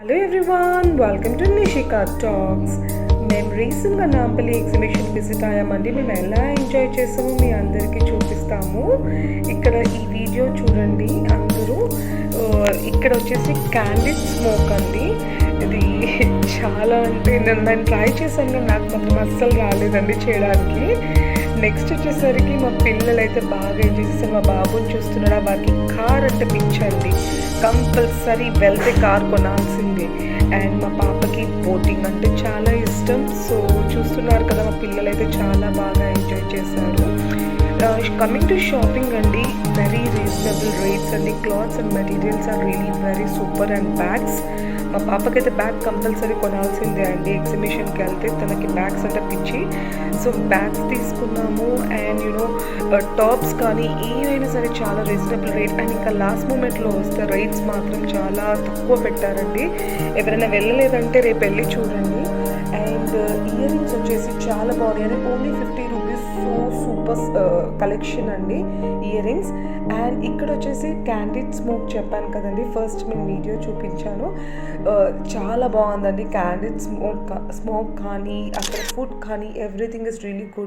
Hello everyone, welcome to Nishika talks. మేము రీసెంట్గా Nampally exhibition visit అయ్యామండి. మేము ఎలా ఎంజాయ్ చేసామో మీ అందరికీ చూపిస్తాము. ఇక్కడ ఈ వీడియో చూడండి అందరూ. ఇక్కడ వచ్చేసి క్యాండిడ్ స్మోక్ అండి. ఇది చాలా అంటే నేను ట్రై చేశాను కానీ నాకు మాత్రం అస్సలు రాలేదండి చేయడానికి. నెక్స్ట్ వచ్చేసరికి మా పిల్లలు అయితే బాగా ఎంజాయ్ చేస్తారు. మా బాబుని చూస్తున్నాడా, వారికి కార్ అంటే పిచ్చండి. కంపల్సరీ వెళ్తే కార్ కొనాల్సిందే. అండ్ మా పాపకి బోటింగ్ అంటే చాలా ఇష్టం. సో చూస్తున్నారు కదా, మా పిల్లలు అయితే చాలా బాగా ఎంజాయ్ చేశారు. కమింగ్ టు షాపింగ్ అండి, వెరీ రీజనబుల్ రేట్స్ అండి. Clothes and materials are really very super. And bags, మా పాపకైతే బ్యాగ్ కంపల్సరీ కొనాల్సిందే అండి. ఎగ్జిబిషన్కి వెళ్తే తనకి బ్యాగ్స్ అంటే పిచ్చి. సో బ్యాగ్స్ తీసుకున్నాము. అండ్ టాప్స్ కానీ ఏవైనా సరే చాలా రీజనబుల్ రేట్. అండ్ ఇంకా లాస్ట్ మూమెంట్లో వస్తే రేట్స్ మాత్రం చాలా తక్కువ పెట్టారండి. ఎవరైనా వెళ్ళలేదంటే రేపు వెళ్ళి చూడండి. అండ్ ఇయర్ రింగ్స్ వచ్చేసి చాలా బాగున్నాయి అండి. Only 50 rupees. So super collection అండి ఇయర్ రింగ్స్. అండ్ ఇక్కడ వచ్చేసి క్యాండిడ్ స్మోక్ చెప్పాను కదండి, ఫస్ట్ మేము వీడియో చూపించాను. చాలా బాగుందండి క్యాండిడ్ స్మోక్ కానీ అక్కడ ఫుడ్ కానీ ఎవ్రీథింగ్ ఇస్ రియలీ గుడ్.